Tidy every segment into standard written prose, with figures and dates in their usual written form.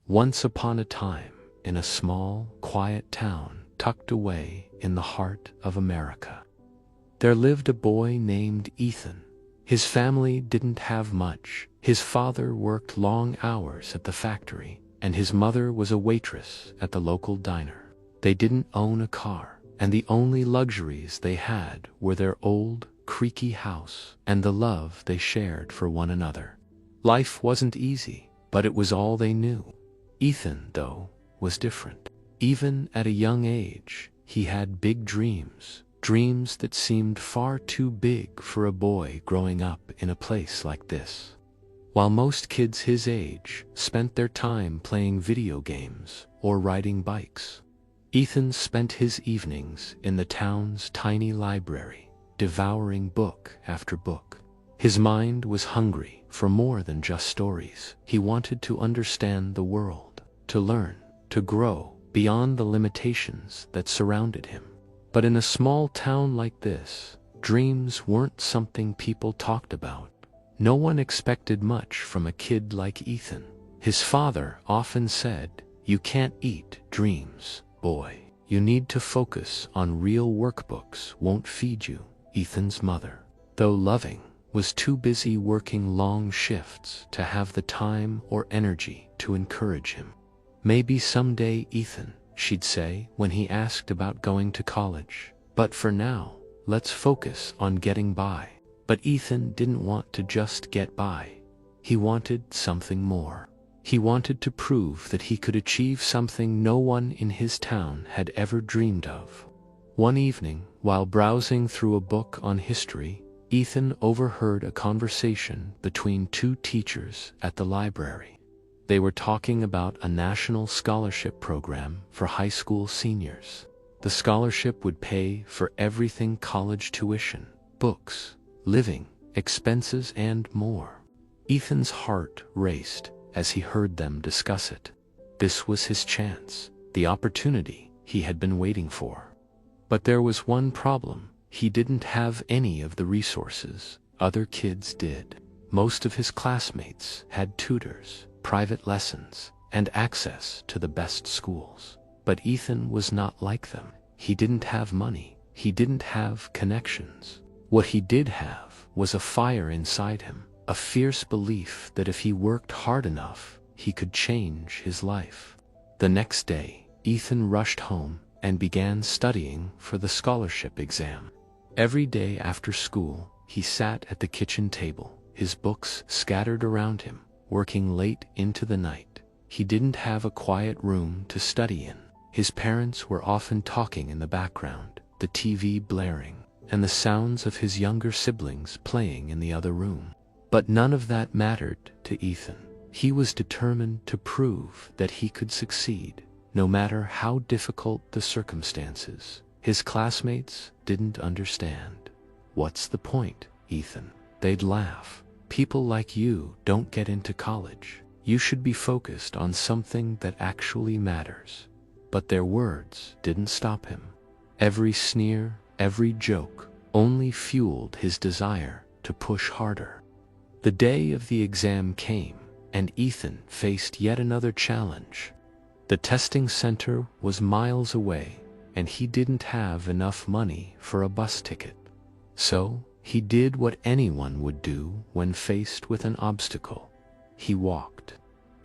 Once upon a time, in a small, quiet town tucked away in the heart of America, there lived a boy named Ethan. His family didn't have much. His father worked long hours at the factory, and his mother was a waitress at the local diner. They didn't own a car, and the only luxuries they had were their old, creaky house and the love they shared for one another. Life wasn't easy, but it was all they knew. Ethan, though, was different. Even at a young age, he had big dreams, dreams that seemed far too big for a boy growing up in a place like this. While most kids his age spent their time playing video games or riding bikes, Ethan spent his evenings in the town's tiny library, devouring book after book. His mind was hungry for more than just stories. He wanted to understand the world, to learn, to grow beyond the limitations that surrounded him. But in a small town like this, dreams weren't something people talked about. No one expected much from a kid like Ethan. His father often said, "You can't eat dreams, boy. You need to focus on real workbooks won't feed you." Ethan's mother, though loving, was too busy working long shifts to have the time or energy to encourage him. "Maybe someday, Ethan," she'd say when he asked about going to college. "But for now, let's focus on getting by." But Ethan didn't want to just get by. He wanted something more. He wanted to prove that he could achieve something no one in his town had ever dreamed of. One evening, while browsing through a book on history, Ethan overheard a conversation between two teachers at the library. They were talking about a national scholarship program for high school seniors. The scholarship would pay for everything: college tuition, books, living expenses, and more. Ethan's heart raced as he heard them discuss it. This was his chance, the opportunity he had been waiting for. But there was one problem. He didn't have any of the resources other kids did. Most of his classmates had tutors, private lessons, and access to the best schools. But Ethan was not like them. He didn't have money. He didn't have connections. What he did have was a fire inside him, a fierce belief that if he worked hard enough, he could change his life. The next day, Ethan rushed home and began studying for the scholarship exam. Every day after school, he sat at the kitchen table, his books scattered around him, working late into the night. He didn't have a quiet room to study in. His parents were often talking in the background, the TV blaring, and the sounds of his younger siblings playing in the other room. But none of that mattered to Ethan. He was determined to prove that he could succeed, no matter how difficult the circumstances. His classmates didn't understand. "What's the point, Ethan?" They'd laugh. "People like you don't get into college. You should be focused on something that actually matters." But their words didn't stop him. Every sneer, every joke only fueled his desire to push harder. The day of the exam came, and Ethan faced yet another challenge. The testing center was miles away, and he didn't have enough money for a bus ticket. So he did what anyone would do when faced with an obstacle. He walked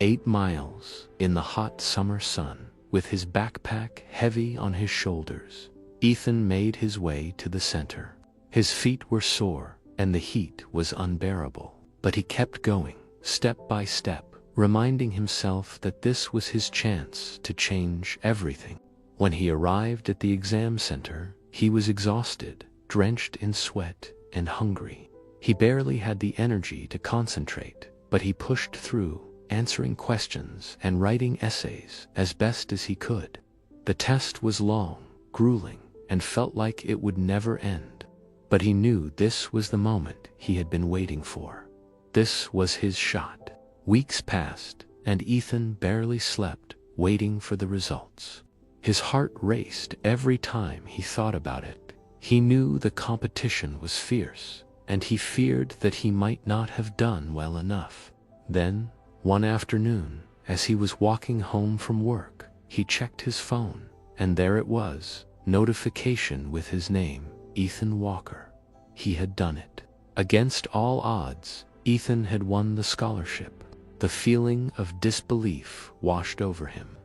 8 miles in the hot summer sun, with his backpack heavy on his shoulders. Ethan made his way to the center. His feet were sore, and the heat was unbearable. But he kept going, step by step, reminding himself that this was his chance to change everything. When he arrived at the exam center, he was exhausted, drenched in sweat, and hungry. He barely had the energy to concentrate, but he pushed through, answering questions and writing essays as best as he could. The test was long, grueling, and felt like it would never end. But he knew this was the moment he had been waiting for. This was his shot. Weeks passed, and Ethan barely slept, waiting for the results. His heart raced every time he thought about it. He knew the competition was fierce, and he feared that he might not have done well enough. Then, one afternoon, as he was walking home from work, he checked his phone, and there it was, notification with his name, Ethan Walker. He had done it. Against all odds, Ethan had won the scholarship. The feeling of disbelief washed over him.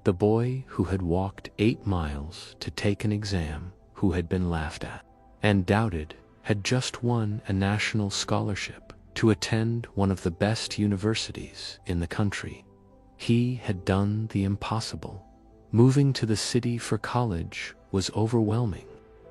The boy who had walked 8 miles to take an exam, who had been laughed at and doubted, had just won a national scholarship to attend one of the best universities in the country. He had done the impossible. Moving to the city for college was overwhelming.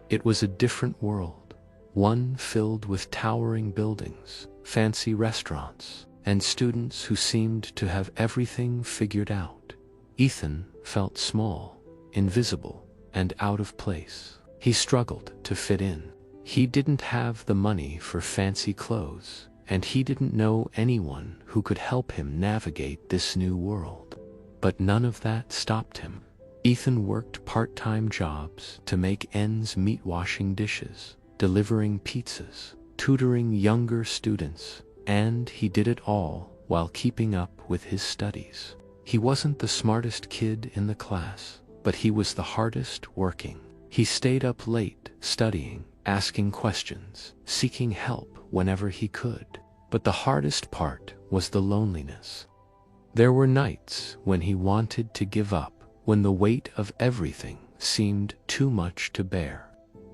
It was a different world, one filled with towering buildings, fancy restaurants, and students who seemed to have everything figured out. Ethan felt small, invisible, and out of place. He struggled to fit in. He didn't have the money for fancy clothes, and he didn't know anyone who could help him navigate this new world. But none of that stopped him. Ethan worked part-time jobs to make ends meet, washing dishes, delivering pizzas, tutoring younger students, and he did it all while keeping up with his studies. He wasn't the smartest kid in the class, but he was the hardest working. He stayed up late, studying, asking questions, seeking help whenever he could. But the hardest part was the loneliness. There were nights when he wanted to give up, when the weight of everything seemed too much to bear.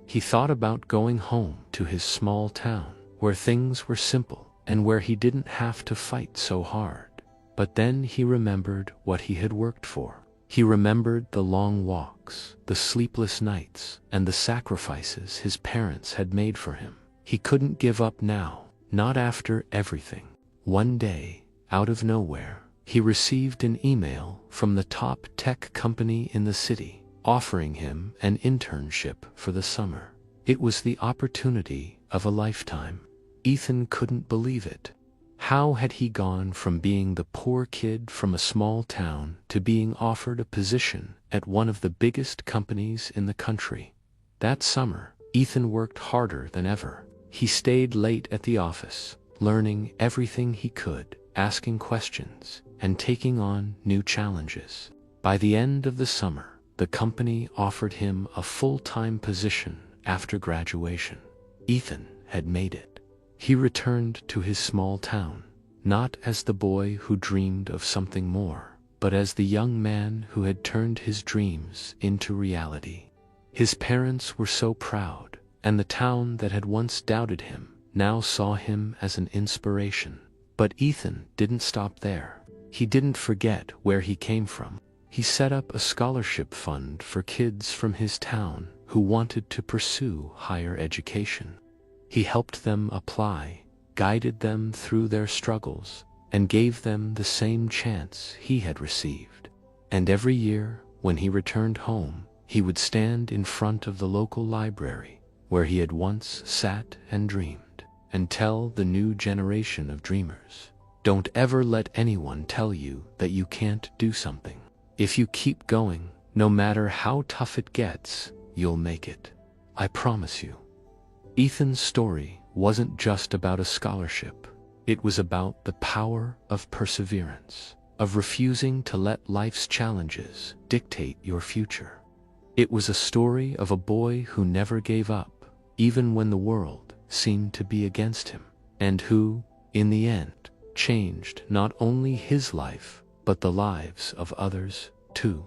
He thought about going home to his small town, where things were simple and where he didn't have to fight so hard. But then he remembered what he had worked for. He remembered the long walks, the sleepless nights, and the sacrifices his parents had made for him. He couldn't give up now, not after everything. One day, out of nowhere, he received an email from the top tech company in the city, offering him an internship for the summer. It was the opportunity of a lifetime. Ethan couldn't believe it. How had he gone from being the poor kid from a small town to being offered a position at one of the biggest companies in the country? That summer, Ethan worked harder than ever. He stayed late at the office, learning everything he could, asking questions, and taking on new challenges. By the end of the summer, the company offered him a full-time position after graduation. Ethan had made it. He returned to his small town, not as the boy who dreamed of something more, but as the young man who had turned his dreams into reality. His parents were so proud, and the town that had once doubted him now saw him as an inspiration. But Ethan didn't stop there. He didn't forget where he came from. He set up a scholarship fund for kids from his town who wanted to pursue higher education. He helped them apply, guided them through their struggles, and gave them the same chance he had received. And every year, when he returned home, he would stand in front of the local library, where he had once sat and dreamed, and tell the new generation of dreamers, "Don't ever let anyone tell you that you can't do something. If you keep going, no matter how tough it gets, you'll make it. I promise you." Ethan's story wasn't just about a scholarship. It was about the power of perseverance, of refusing to let life's challenges dictate your future. It was a story of a boy who never gave up, even when the world seemed to be against him, and who, in the end, changed not only his life, but the lives of others, too.